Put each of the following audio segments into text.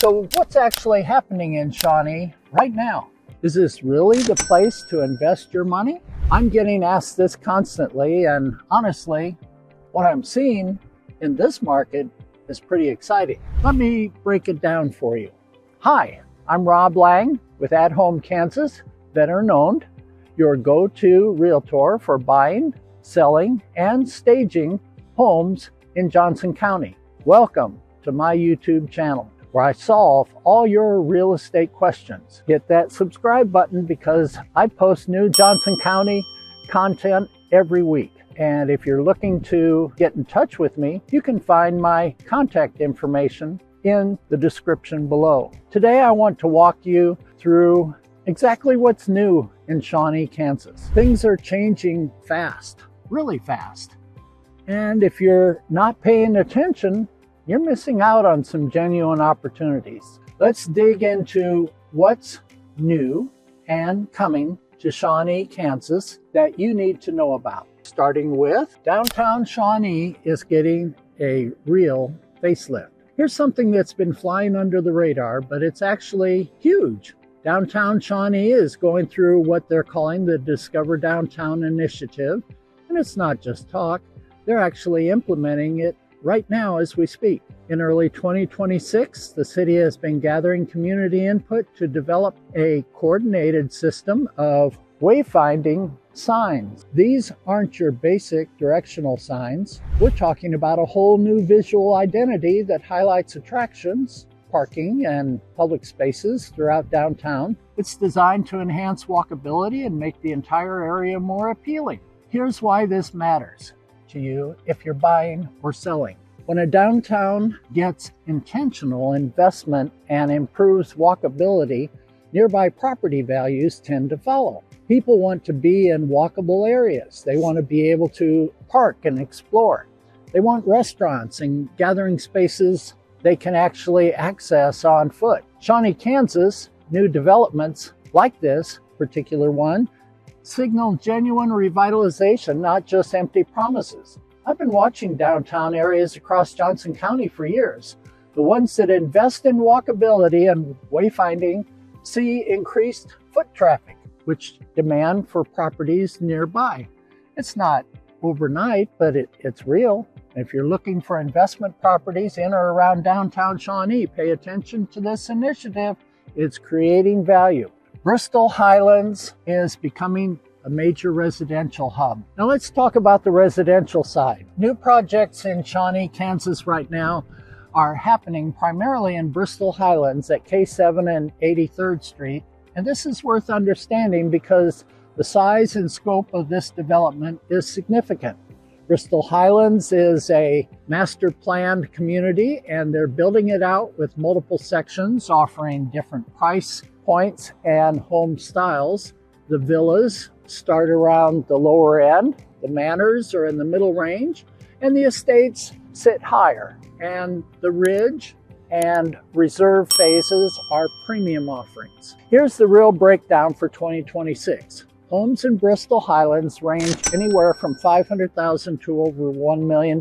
So what's actually happening in Shawnee right now? Is this really the place to invest your money? I'm getting asked this constantly, and honestly, what I'm seeing in this market is pretty exciting. Let me break it down for you. Hi, I'm Rob Lang with At Home Kansas, veteran owned, your go-to realtor for buying, selling, and staging homes in Johnson County. Welcome to my YouTube channel, where I solve all your real estate questions. Hit that subscribe button because I post new Johnson County content every week. And if you're looking to get in touch with me, you can find my contact information in the description below. Today, I want to walk you through exactly what's new in Shawnee, Kansas. Things are changing fast, really fast. And if you're not paying attention, you're missing out on some genuine opportunities. Let's dig into what's new and coming to Shawnee, Kansas that you need to know about. Starting with, downtown Shawnee is getting a real facelift. Here's something that's been flying under the radar, but it's actually huge. Downtown Shawnee is going through what they're calling the Discover Downtown Initiative, and it's not just talk. They're actually implementing it right now as we speak. In early 2026, the city has been gathering community input to develop a coordinated system of wayfinding signs. These aren't your basic directional signs. We're talking about a whole new visual identity that highlights attractions, parking, and public spaces throughout downtown. It's designed to enhance walkability and make the entire area more appealing. Here's why this matters to you if you're buying or selling. When a downtown gets intentional investment and improves walkability, nearby property values tend to follow. People want to be in walkable areas. They want to be able to park and explore. They want restaurants and gathering spaces they can actually access on foot. Shawnee, Kansas, new developments like this particular one signal genuine revitalization, not just empty promises. I've been watching downtown areas across Johnson County for years. The ones that invest in walkability and wayfinding see increased foot traffic, which demand for properties nearby. It's not overnight, but it's real. If you're looking for investment properties in or around downtown Shawnee, pay attention to this initiative. It's creating value. Bristol Highlands is becoming a major residential hub. Now let's talk about the residential side. New projects in Shawnee, Kansas right now are happening primarily in Bristol Highlands at K7 and 83rd Street. And this is worth understanding because the size and scope of this development is significant. Bristol Highlands is a master planned community, and they're building it out with multiple sections offering different price points and home styles. The villas start around the lower end, the manors are in the middle range, and the estates sit higher. And the ridge and reserve phases are premium offerings. Here's the real breakdown for 2026. Homes in Bristol Highlands range anywhere from $500,000 to over $1 million,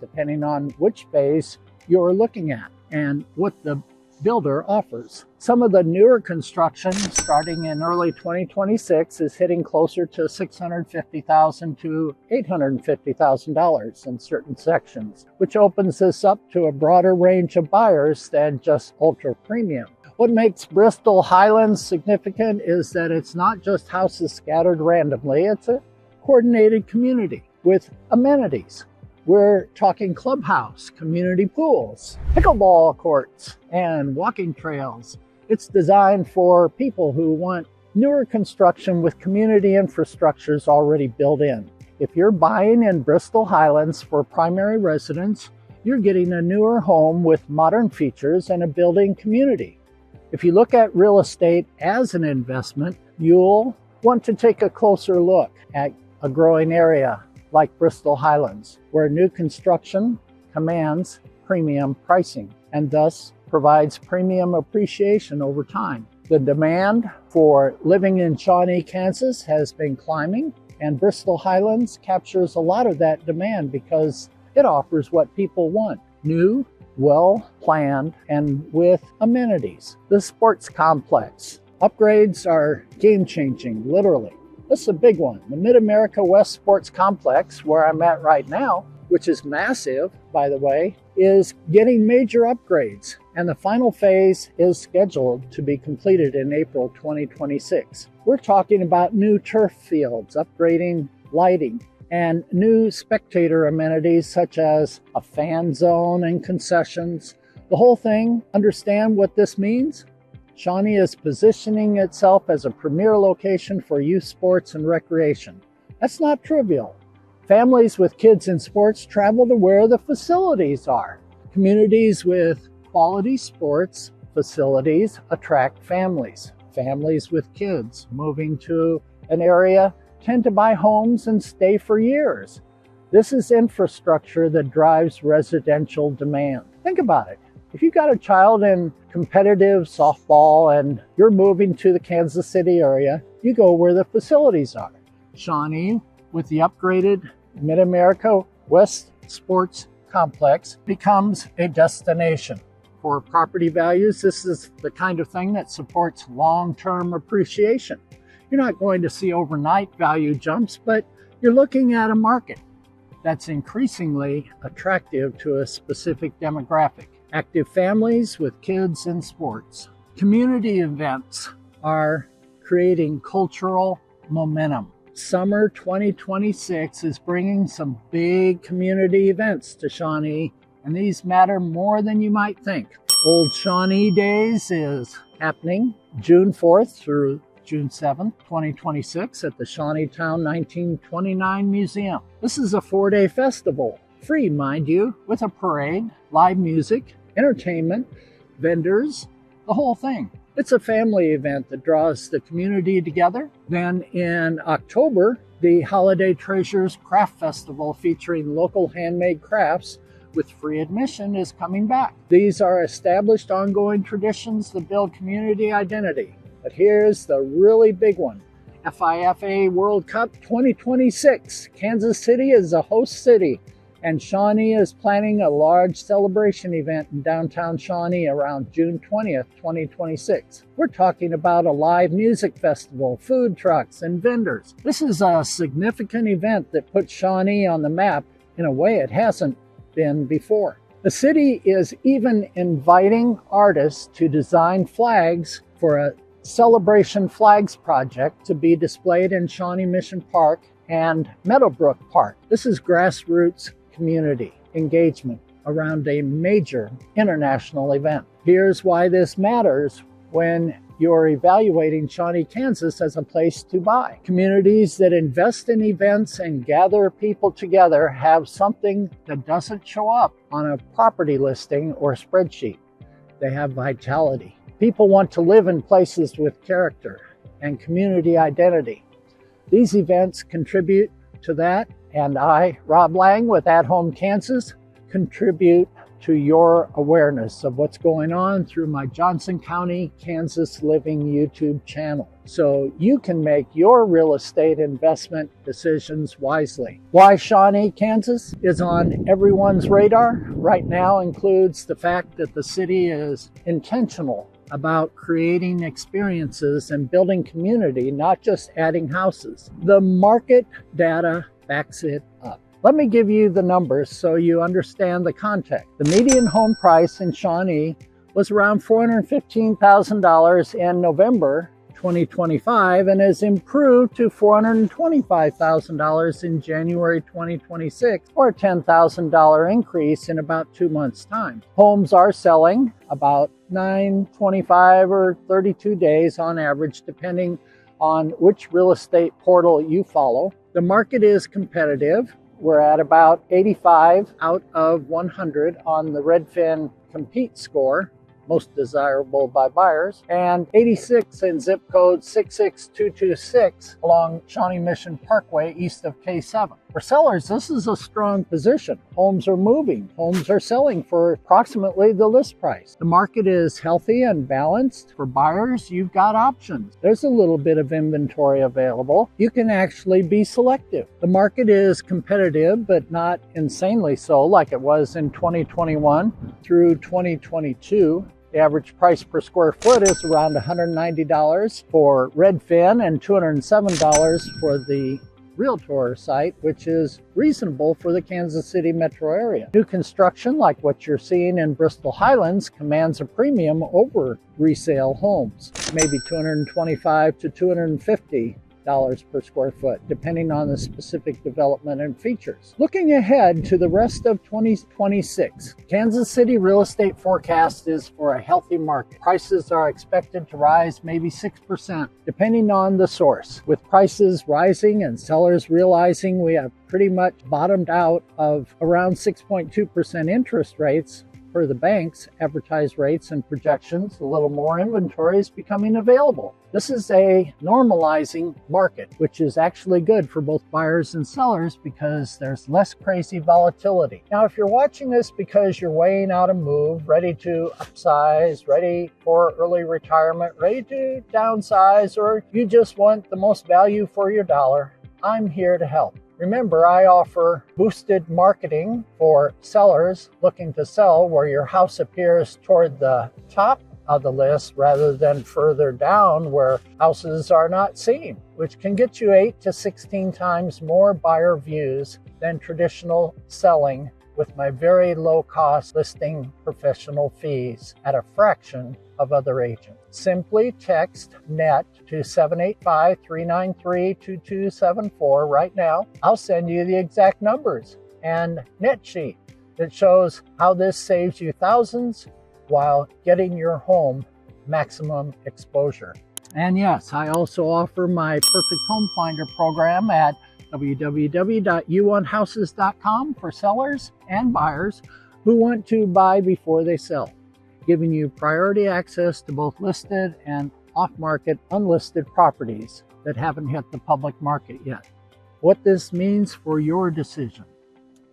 depending on which phase you're looking at and what the builder offers. Some of the newer construction starting in early 2026 is hitting closer to $650,000 to $850,000 in certain sections, which opens this up to a broader range of buyers than just ultra premium. What makes Bristol Highlands significant is that it's not just houses scattered randomly, it's a coordinated community with amenities. We're talking clubhouse, community pools, pickleball courts, and walking trails. It's designed for people who want newer construction with community infrastructures already built in. If you're buying in Bristol Highlands for primary residence, you're getting a newer home with modern features and a built-in community. If you look at real estate as an investment, you'll want to take a closer look at a growing area like Bristol Highlands, where new construction commands premium pricing and thus provides premium appreciation over time. The demand for living in Shawnee, Kansas has been climbing, and Bristol Highlands captures a lot of that demand because it offers what people want: new, well planned and with amenities. The sports complex. Upgrades are game-changing, literally. This is a big one. The Mid-America West Sports Complex, where I'm at right now, which is massive, by the way, is getting major upgrades, and the final phase is scheduled to be completed in April 2026. We're talking about new turf fields, upgrading lighting, and new spectator amenities such as a fan zone and concessions. The whole thing, understand what this means? Shawnee is positioning itself as a premier location for youth sports and recreation. That's not trivial. Families with kids in sports travel to where the facilities are. Communities with quality sports facilities attract families. Families with kids moving to an area tend to buy homes and stay for years. This is infrastructure that drives residential demand. Think about it. If you got a child in competitive softball and you're moving to the Kansas City area, you go where the facilities are. Shawnee, with the upgraded Mid-America West Sports Complex, becomes a destination. For property values, this is the kind of thing that supports long-term appreciation. You're not going to see overnight value jumps, but you're looking at a market that's increasingly attractive to a specific demographic. Active families with kids in sports. Community events are creating cultural momentum. Summer 2026 is bringing some big community events to Shawnee, and these matter more than you might think. Old Shawnee Days is happening June 4th through June 7th, 2026 at the Shawneetown 1929 Museum. This is a 4-day festival, free mind you, with a parade, live music, entertainment, vendors, the whole thing. It's a family event that draws the community together. Then in October, the Holiday Treasures Craft Festival featuring local handmade crafts with free admission is coming back. These are established ongoing traditions that build community identity. But here's the really big one. FIFA World Cup 2026. Kansas City is a host city, and Shawnee is planning a large celebration event in downtown Shawnee around June 20th, 2026. We're talking about a live music festival, food trucks, and vendors. This is a significant event that puts Shawnee on the map in a way it hasn't been before. The city is even inviting artists to design flags for a Celebration Flags project to be displayed in Shawnee Mission Park and Meadowbrook Park. This is grassroots community engagement around a major international event. Here's why this matters when you're evaluating Shawnee, Kansas as a place to buy. Communities that invest in events and gather people together have something that doesn't show up on a property listing or spreadsheet. They have vitality. People want to live in places with character and community identity. These events contribute to that, and I, Rob Lang with At Home Kansas, contribute to your awareness of what's going on through my Johnson County, Kansas Living YouTube channel, so you can make your real estate investment decisions wisely. Why Shawnee, Kansas is on everyone's radar right now includes the fact that the city is intentional about creating experiences and building community, not just adding houses. The market data backs it up. Let me give you the numbers so you understand the context. The median home price in Shawnee was around $415,000 in November 2025 and has improved to $425,000 in January 2026, or a $10,000 increase in about 2 months' time. Homes are selling about 9, 25, or 32 days on average, depending on which real estate portal you follow. The market is competitive. We're at about 85 out of 100 on the Redfin Compete score, most desirable by buyers, and 86 in zip code 66226 along Shawnee Mission Parkway east of K7. For sellers, this is a strong position. Homes are moving. Homes are selling for approximately the list price. The market is healthy and balanced. For buyers, you've got options. There's a little bit of inventory available. You can actually be selective. The market is competitive, but not insanely so like it was in 2021 through 2022. The average price per square foot is around $190 for Redfin and $207 for the Realtor site, which is reasonable for the Kansas City metro area. New construction, like what you're seeing in Bristol Highlands, commands a premium over resale homes, maybe $225 to $250 per square foot, depending on the specific development and features. Looking ahead to the rest of 2026, Kansas City real estate forecast is for a healthy market. Prices are expected to rise maybe 6%, depending on the source. With prices rising and sellers realizing we have pretty much bottomed out of around 6.2% interest rates, for the banks, advertised rates and projections, a little more inventory is becoming available. This is a normalizing market, which is actually good for both buyers and sellers because there's less crazy volatility. Now, if you're watching this because you're weighing out a move, ready to upsize, ready for early retirement, ready to downsize, or you just want the most value for your dollar, I'm here to help. Remember, I offer boosted marketing for sellers looking to sell where your house appears toward the top of the list rather than further down where houses are not seen, which can get you 8 to 16 times more buyer views than traditional selling with my very low cost listing professional fees at a fraction of other agents. Simply text NET to 785-393-2274 right now. I'll send you the exact numbers and net sheet that shows how this saves you thousands while getting your home maximum exposure. And yes, I also offer my Perfect Home Finder program at www.u1houses.com for sellers and buyers who want to buy before they sell, giving you priority access to both listed and off-market unlisted properties that haven't hit the public market yet. What this means for your decision.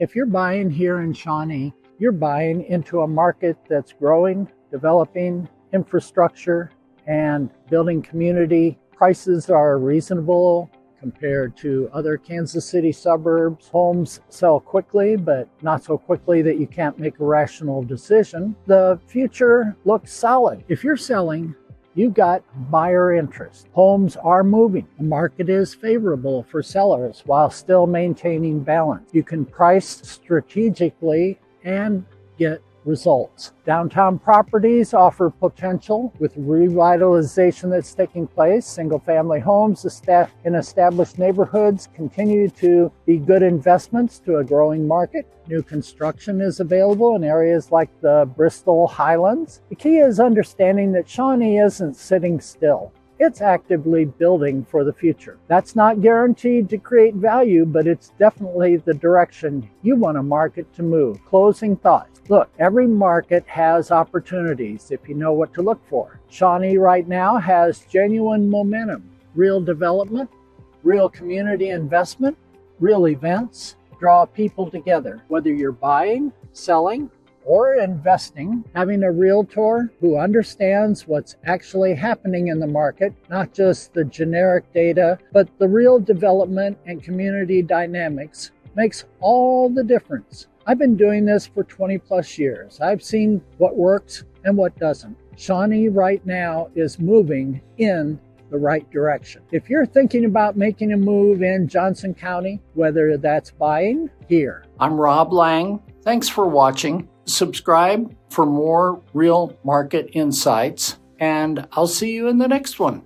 If you're buying here in Shawnee, you're buying into a market that's growing, developing infrastructure, and building community. Prices are reasonable compared to other Kansas City suburbs. Homes sell quickly, but not so quickly that you can't make a rational decision. The future looks solid. If you're selling, you've got buyer interest. Homes are moving. The market is favorable for sellers while still maintaining balance. You can price strategically and get results. Downtown properties offer potential with revitalization that's taking place. Single-family homes in established neighborhoods continue to be good investments to a growing market. New construction is available in areas like the Bristol Highlands. The key is understanding that Shawnee isn't sitting still. It's actively building for the future. That's not guaranteed to create value, but it's definitely the direction you want a market to move. Closing thoughts. Look, every market has opportunities if you know what to look for. Shawnee right now has genuine momentum, real development, real community investment, real events, draw people together. Whether you're buying, selling, or investing, having a realtor who understands what's actually happening in the market, not just the generic data, but the real development and community dynamics, makes all the difference. I've been doing this for 20 plus years. I've seen what works and what doesn't. Shawnee right now is moving in the right direction. If you're thinking about making a move in Johnson County, whether that's buying here. I'm Rob Lang. Thanks for watching. Subscribe for more real market insights, and I'll see you in the next one.